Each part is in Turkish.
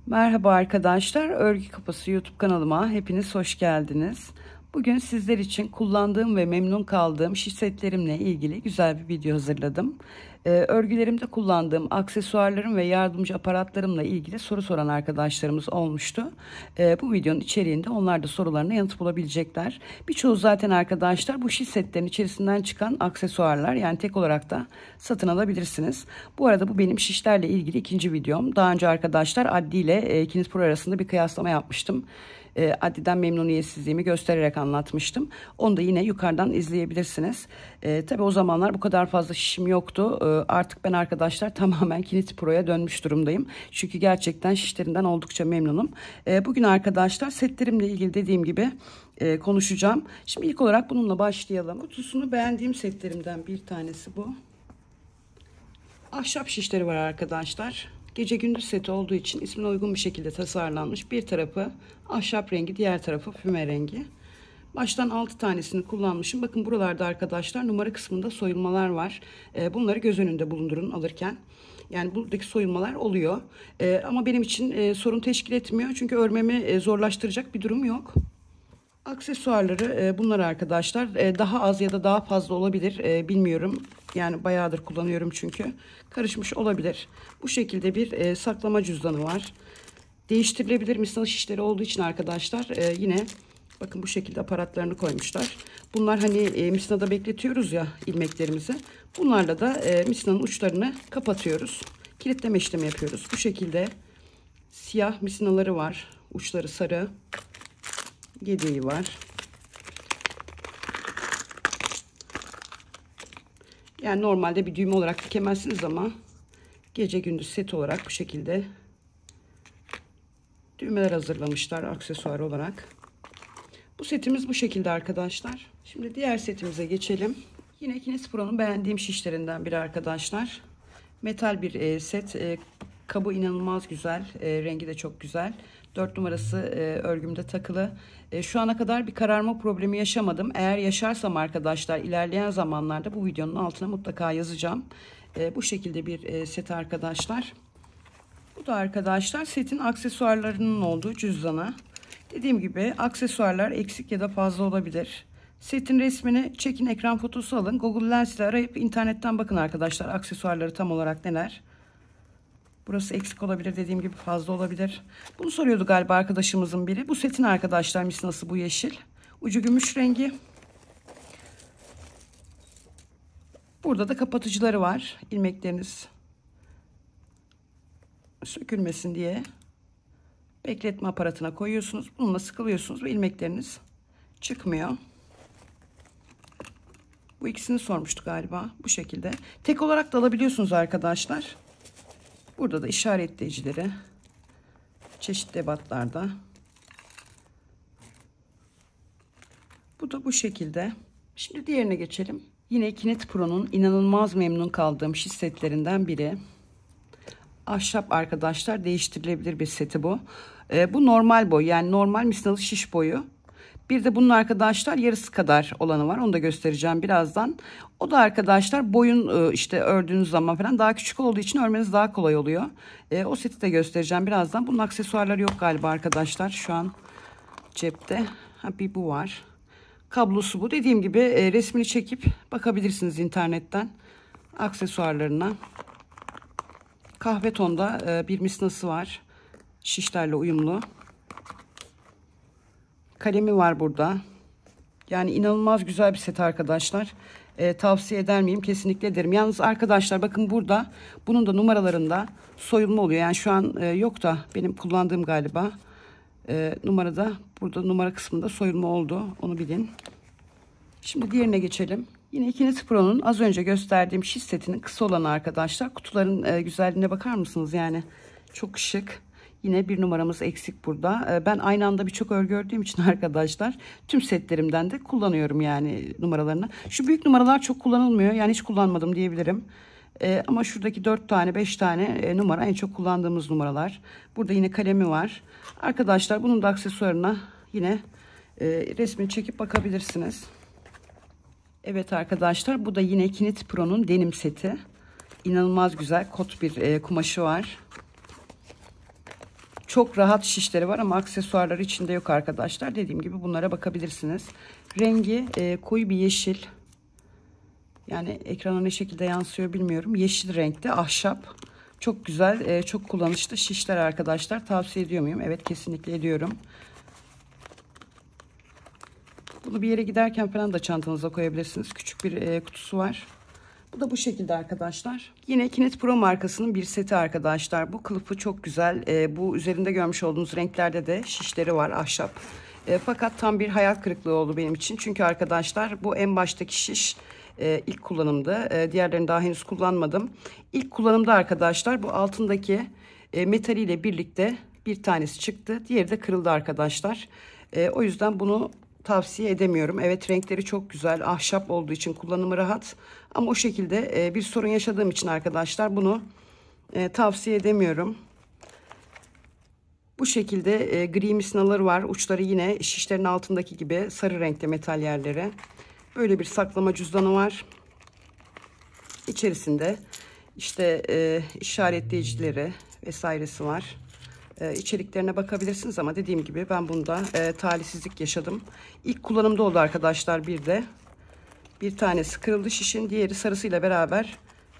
Merhaba arkadaşlar, Örgü Kafası YouTube kanalıma hepiniz hoş geldiniz. Bugün sizler için kullandığım ve memnun kaldığım şiş setlerimle ilgili güzel bir video hazırladım. Örgülerimde kullandığım aksesuarlarım ve yardımcı aparatlarımla ilgili soru soran arkadaşlarımız olmuştu. Bu videonun içeriğinde onlar da sorularına yanıt bulabilecekler. Birçoğu zaten arkadaşlar bu şiş setlerin içerisinden çıkan aksesuarlar, yani tek olarak da satın alabilirsiniz. Bu arada bu benim şişlerle ilgili ikinci videom. Daha önce arkadaşlar Addi ile Kinis Pro arasında bir kıyaslama yapmıştım. Addi'den memnuniyetsizliğimi göstererek anlatmıştım. Onu da yine yukarıdan izleyebilirsiniz. Tabii o zamanlar bu kadar fazla şişim yoktu. Artık ben arkadaşlar tamamen Kinis Pro'ya dönmüş durumdayım. Çünkü gerçekten şişlerinden oldukça memnunum. Bugün arkadaşlar setlerimle ilgili dediğim gibi konuşacağım. Şimdi ilk olarak bununla başlayalım. Kutusunu beğendiğim setlerimden bir tanesi bu. Ahşap şişleri var arkadaşlar. Gece gündüz seti olduğu için ismine uygun bir şekilde tasarlanmış. Bir tarafı ahşap rengi, diğer tarafı füme rengi. Baştan 6 tanesini kullanmışım. Bakın buralarda arkadaşlar numara kısmında soyulmalar var. Bunları göz önünde bulundurun alırken. Yani buradaki soyulmalar oluyor. Ama benim için sorun teşkil etmiyor. Çünkü örmemi zorlaştıracak bir durum yok. Aksesuarları bunlar arkadaşlar. Daha az ya da daha fazla olabilir. Bilmiyorum. Yani bayağıdır kullanıyorum çünkü. Karışmış olabilir. Bu şekilde bir saklama cüzdanı var. Değiştirilebilir misina şişleri olduğu için arkadaşlar yine bakın bu şekilde aparatlarını koymuşlar. Bunlar hani misinada bekletiyoruz ya ilmeklerimizi. Bunlarla da misinanın uçlarını kapatıyoruz. Kilitleme işlemi yapıyoruz. Bu şekilde siyah misinaları var. Uçları sarı. Yedeği var. Yani normalde bir düğme olarak dikemezsiniz ama gece gündüz set olarak bu şekilde düğmeler hazırlamışlar aksesuar olarak. Bu setimiz bu şekilde arkadaşlar. Şimdi diğer setimize geçelim. Yine Kinis Pro'nun beğendiğim şişlerinden biri arkadaşlar. Metal bir set. Kabı inanılmaz güzel. Rengi de çok güzel. 4 numarası örgümde takılı. Şu ana kadar bir kararma problemi yaşamadım. Eğer yaşarsam arkadaşlar ilerleyen zamanlarda bu videonun altına mutlaka yazacağım. Bu şekilde bir set arkadaşlar. Bu da arkadaşlar setin aksesuarlarının olduğu cüzdanı. Dediğim gibi aksesuarlar eksik ya da fazla olabilir. Setin resmini çekin, ekran fotosu alın. Google Lens ile arayıp internetten bakın arkadaşlar aksesuarları tam olarak neler. Burası eksik olabilir, dediğim gibi fazla olabilir. Bunu soruyordu galiba arkadaşımızın biri. Bu setin arkadaşlar misinası bu yeşil. Ucu gümüş rengi. Burada da kapatıcıları var. İlmekleriniz sökülmesin diye bekletme aparatına koyuyorsunuz. Bununla sıkılıyorsunuz ve ilmekleriniz çıkmıyor. Bu ikisini sormuştuk galiba. Bu şekilde. Tek olarak da alabiliyorsunuz arkadaşlar. Burada da işaretleyicileri çeşitli ebatlarda. Bu da bu şekilde. Şimdi diğerine geçelim. Yine Kinis Pro'nun inanılmaz memnun kaldığım şiş setlerinden biri. Ahşap arkadaşlar, değiştirilebilir bir seti bu. Bu normal boy, yani normal misinalı şiş boyu. Bir de bunun arkadaşlar yarısı kadar olanı var. Onu da göstereceğim birazdan. O da arkadaşlar boyun işte ördüğünüz zaman falan daha küçük olduğu için örmeniz daha kolay oluyor. O seti de göstereceğim birazdan. Bunun aksesuarları yok galiba arkadaşlar şu an cepte. Bir bu var. Kablosu bu. Dediğim gibi resmini çekip bakabilirsiniz internetten aksesuarlarına. Kahve tonda bir misinası var. Şişlerle uyumlu. Kalemi var burada. Yani inanılmaz güzel bir set arkadaşlar. Tavsiye eder miyim? Kesinlikle ederim. Yalnız arkadaşlar bakın burada bunun da numaralarında soyulma oluyor. Yani şu an yok da benim kullandığım galiba numarada, burada numara kısmında soyulma oldu. Onu bilin. Şimdi diğerine geçelim. Yine Kinis Pro'nun az önce gösterdiğim şiş setinin kısa olanı arkadaşlar. Kutuların güzelliğine bakar mısınız? Yani çok şık. Yine bir numaramız eksik burada. Ben aynı anda birçok örgü ördüğüm için arkadaşlar tüm setlerimden de kullanıyorum yani numaralarını. Şu büyük numaralar çok kullanılmıyor. Yani hiç kullanmadım diyebilirim. Ama şuradaki 4 tane 5 tane numara en çok kullandığımız numaralar. Burada yine kalemi var. Arkadaşlar bunun da aksesuarına yine resmini çekip bakabilirsiniz. Evet arkadaşlar, bu da yine Kinis Pro'nun denim seti. İnanılmaz güzel kot bir kumaşı var. Çok rahat şişleri var ama aksesuarları içinde yok arkadaşlar. Dediğim gibi bunlara bakabilirsiniz. Rengi koyu bir yeşil. Yani ekrana ne şekilde yansıyor bilmiyorum. Yeşil renkte ahşap. Çok güzel, çok kullanışlı şişler arkadaşlar. Tavsiye ediyor muyum? Evet, kesinlikle ediyorum. Bunu bir yere giderken falan da çantanıza koyabilirsiniz. Küçük bir kutusu var. Bu da bu şekilde arkadaşlar. Yine Kinet Pro markasının bir seti arkadaşlar. Bu kılıfı çok güzel. Bu üzerinde görmüş olduğunuz renklerde de şişleri var, ahşap. Fakat tam bir hayal kırıklığı oldu benim için. Çünkü arkadaşlar bu en baştaki şiş ilk kullanımda. Diğerlerini daha henüz kullanmadım. İlk kullanımda arkadaşlar bu altındaki metaliyle birlikte bir tanesi çıktı. Diğeri de kırıldı arkadaşlar. O yüzden bunu tavsiye edemiyorum. Evet, renkleri çok güzel. Ahşap olduğu için kullanımı rahat. Ama o şekilde bir sorun yaşadığım için arkadaşlar bunu tavsiye edemiyorum. Bu şekilde gri misinaları var. Uçları yine şişlerin altındaki gibi sarı renkte metal yerleri. Böyle bir saklama cüzdanı var. İçerisinde işte işaretleyicileri vesairesi var. İçeriklerine bakabilirsiniz ama dediğim gibi ben bunda talihsizlik yaşadım. İlk kullanımda oldu arkadaşlar bir de. Bir tanesi kırıldı şişin, diğeri sarısıyla beraber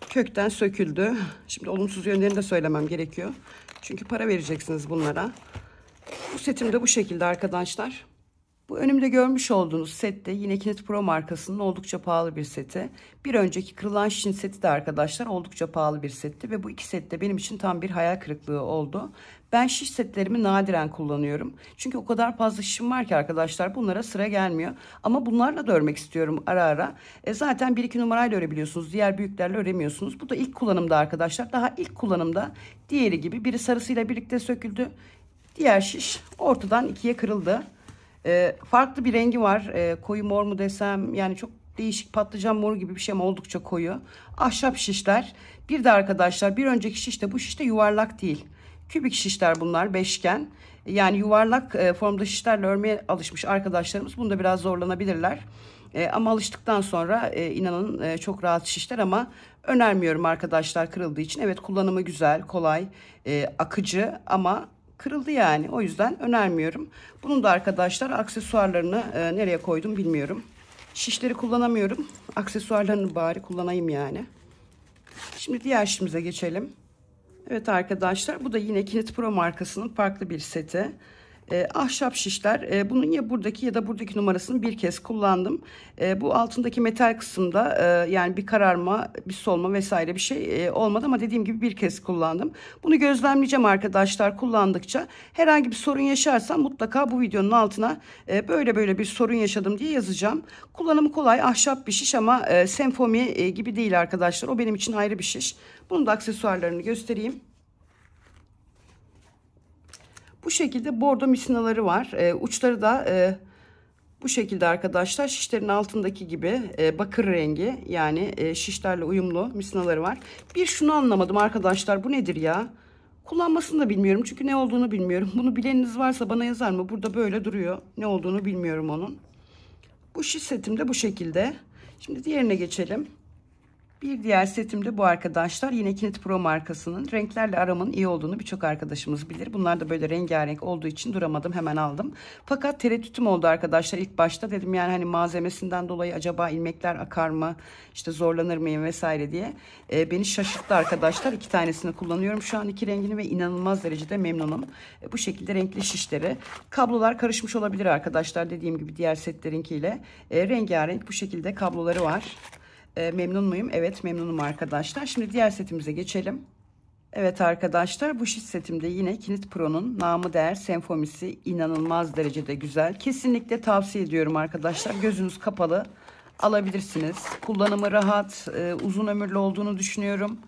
kökten söküldü. Şimdi olumsuz yönlerini de söylemem gerekiyor. Çünkü para vereceksiniz bunlara. Bu setim de bu şekilde arkadaşlar. Bu önümde görmüş olduğunuz sette yine Kinet Pro markasının oldukça pahalı bir seti. Bir önceki kırılan şişin seti de arkadaşlar oldukça pahalı bir setti. Ve bu iki set de benim için tam bir hayal kırıklığı oldu. Ben şiş setlerimi nadiren kullanıyorum. Çünkü o kadar fazla şişim var ki arkadaşlar bunlara sıra gelmiyor. Ama bunlarla da örmek istiyorum ara ara. Zaten 1-2 numarayla örebiliyorsunuz. Diğer büyüklerle öremiyorsunuz. Bu da ilk kullanımda arkadaşlar. Daha ilk kullanımda diğeri gibi biri sarısıyla birlikte söküldü. Diğer şiş ortadan ikiye kırıldı. Farklı bir rengi var. Koyu mor mu desem, yani çok değişik, patlıcan moru gibi bir şey ama oldukça koyu. Ahşap şişler. Bir de arkadaşler bir önceki şişte, bu şişte yuvarlak değil. Kübik şişler bunlar, beşgen. Yani yuvarlak formda şişlerle örmeye alışmış arkadaşlarımız bunda biraz zorlanabilirler. Ama alıştıktan sonra inanın çok rahat şişler ama önermiyorum arkadaşlar kırıldığı için. Evet, kullanımı güzel, kolay, akıcı ama kırıldı yani. O yüzden önermiyorum. Bunun da arkadaşlar aksesuarlarını nereye koydum bilmiyorum. Şişleri kullanamıyorum. Aksesuarlarını bari kullanayım yani. Şimdi diğer şişimize geçelim. Evet arkadaşlar, bu da yine Kinet Pro markasının farklı bir seti. Ahşap şişler. Bunun ya buradaki ya da buradaki numarasını bir kez kullandım. Bu altındaki metal kısımda yani bir kararma, bir solma vesaire bir şey olmadı ama dediğim gibi bir kez kullandım. Bunu gözlemleyeceğim arkadaşlar kullandıkça. Herhangi bir sorun yaşarsam mutlaka bu videonun altına böyle bir sorun yaşadım diye yazacağım. Kullanımı kolay, ahşap bir şiş ama senfomi gibi değil arkadaşlar. O benim için ayrı bir şiş. Bunun da aksesuarlarını göstereyim. Bu şekilde bordo misinaları var. Uçları da bu şekilde arkadaşlar. Şişlerin altındaki gibi bakır rengi, yani şişlerle uyumlu misinaları var. Bir şunu anlamadım arkadaşlar. Bu nedir ya? Kullanmasını da bilmiyorum. Çünkü ne olduğunu bilmiyorum. Bunu bileniniz varsa bana yazar mı? Burada böyle duruyor. Ne olduğunu bilmiyorum onun. Bu şiş setim de bu şekilde. Şimdi diğerine geçelim. Bir diğer setim de bu arkadaşlar. Yine Kinet Pro markasının. Renklerle aramın iyi olduğunu birçok arkadaşımız bilir. Bunlar da böyle rengarenk olduğu için duramadım, hemen aldım. Fakat tereddütüm oldu arkadaşlar ilk başta. Dedim yani hani malzemesinden dolayı acaba ilmekler akar mı? İşte zorlanır mıyım vesaire diye. Beni şaşırttı arkadaşlar. İki tanesini kullanıyorum şu an, iki rengini, ve inanılmaz derecede memnunum. Bu şekilde renkli şişleri. Kablolar karışmış olabilir arkadaşlar, dediğim gibi diğer setlerinkiyle. Rengarenk bu şekilde kabloları var. Memnun muyum? Evet, memnunum arkadaşlar. Şimdi diğer setimize geçelim. Evet arkadaşlar, bu şiş setimde yine Kinet Pro'nun namı değer senfomisi, inanılmaz derecede güzel. Kesinlikle tavsiye ediyorum arkadaşlar. Gözünüz kapalı alabilirsiniz. Kullanımı rahat, uzun ömürlü olduğunu düşünüyorum.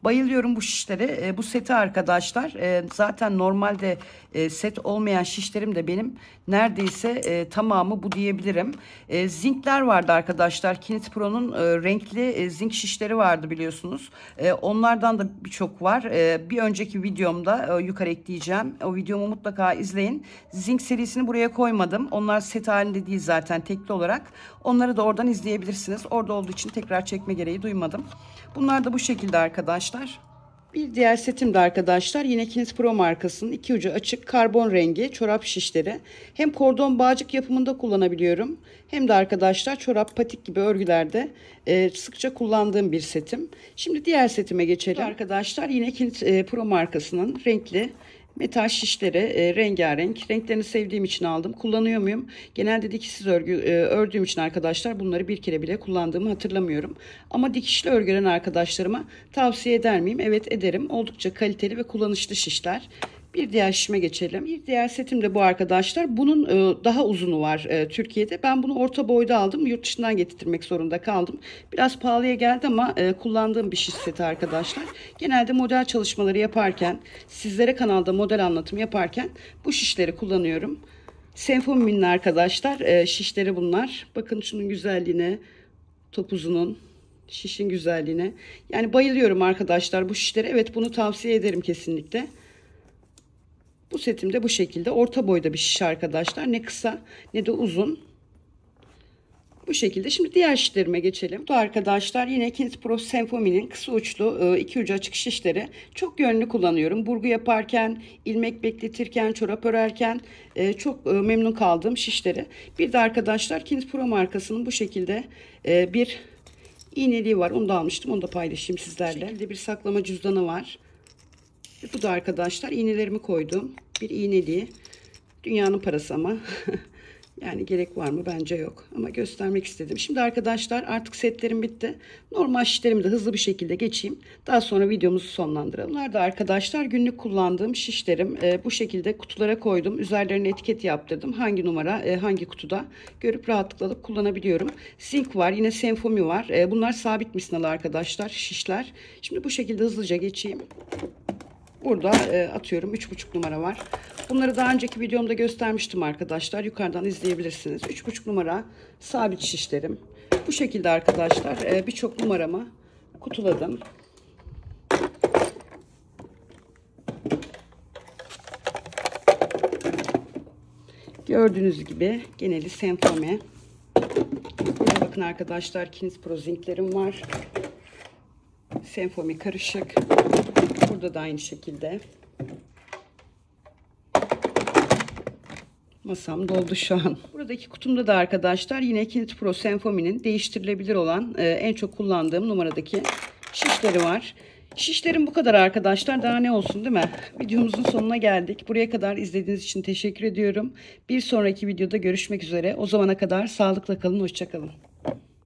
Bayılıyorum bu şişlere. Bu seti arkadaşlar. Zaten normalde set olmayan şişlerim de benim neredeyse tamamı bu diyebilirim. Zinkler vardı arkadaşlar. Kinet Pro'nun renkli zink şişleri vardı biliyorsunuz. Onlardan da birçok var. Bir önceki videomda yukarı ekleyeceğim. O videomu mutlaka izleyin. Zink serisini buraya koymadım. Onlar set halinde değil zaten, tekli olarak. Onları da oradan izleyebilirsiniz. Orada olduğu için tekrar çekme gereği duymadım. Bunlar da bu şekilde arkadaşlar. Bir diğer setim de arkadaşlar yine Kins Pro markasının iki ucu açık karbon rengi çorap şişleri. Hem kordon bağcık yapımında kullanabiliyorum hem de arkadaşlar çorap patik gibi örgülerde sıkça kullandığım bir setim. Şimdi diğer setime geçelim. Arkadaşlar yine Kins Pro markasının renkli metal şişleri, rengarenk. Renklerini sevdiğim için aldım. Kullanıyor muyum? Genelde dikişsiz örgü ördüğüm için arkadaşlar bunları bir kere bile kullandığımı hatırlamıyorum. Ama dikişli örgülen arkadaşlarıma tavsiye eder miyim? Evet, ederim. Oldukça kaliteli ve kullanışlı şişler. Bir diğer şişime geçelim. Bir diğer setim de bu arkadaşlar. Bunun daha uzunu var Türkiye'de. Ben bunu orta boyda aldım. Yurt dışından getirtmek zorunda kaldım. Biraz pahalıya geldi ama kullandığım bir şiş seti arkadaşlar. Genelde model çalışmaları yaparken, sizlere kanalda model anlatımı yaparken bu şişleri kullanıyorum. Senfomi'nin arkadaşlar şişleri bunlar. Bakın şunun güzelliğine, topuzunun, şişin güzelliğine. Yani bayılıyorum arkadaşlar bu şişlere. Evet, bunu tavsiye ederim kesinlikle. Bu setimde bu şekilde orta boyda bir şiş arkadaşlar. Ne kısa ne de uzun. Bu şekilde. Şimdi diğer şişlerime geçelim. Bu arkadaşlar yine Kins Pro Senfomi'nin kısa uçlu iki ucu açık şişleri. Çok yönlü kullanıyorum. Burgu yaparken, ilmek bekletirken, çorap örerken çok memnun kaldığım şişleri. Bir de arkadaşlar Kins Pro markasının bu şekilde bir iğneliği var. Onu da almıştım. Onu da paylaşayım sizlerle. Bu şekilde bir saklama cüzdanı var. Bu da arkadaşlar iğnelerimi koydum. Bir iğneliği. Dünyanın parası ama. Yani gerek var mı? Bence yok. Ama göstermek istedim. Şimdi arkadaşlar artık setlerim bitti. Normal şişlerimi de hızlı bir şekilde geçeyim. Daha sonra videomuzu sonlandıralım. Bunlar da arkadaşlar günlük kullandığım şişlerim. Bu şekilde kutulara koydum. Üzerlerine etiket yaptırdım. Hangi numara, hangi kutuda görüp rahatlıkla alıp kullanabiliyorum. Zinc var. Yine Senfomi var. Bunlar sabit misinalı arkadaşlar. Şişler. Şimdi bu şekilde hızlıca geçeyim. Burada atıyorum 3,5 numara var. Bunları daha önceki videomda göstermiştim arkadaşlar. Yukarıdan izleyebilirsiniz. 3,5 numara sabit şişlerim. Bu şekilde arkadaşlar birçok numaramı kutuladım. Gördüğünüz gibi geneli Senfomi. Burada bakın arkadaşlar Kins Pro zinklerim var. Senfomi karışık. Burada da aynı şekilde. Masam doldu şu an. Buradaki kutumda da arkadaşlar yine Kins Pro Senfomi'nin değiştirilebilir olan en çok kullandığım numaradaki şişleri var. Şişlerim bu kadar arkadaşlar. Daha ne olsun, değil mi? Videomuzun sonuna geldik. Buraya kadar izlediğiniz için teşekkür ediyorum. Bir sonraki videoda görüşmek üzere. O zamana kadar sağlıkla kalın. Hoşça kalın.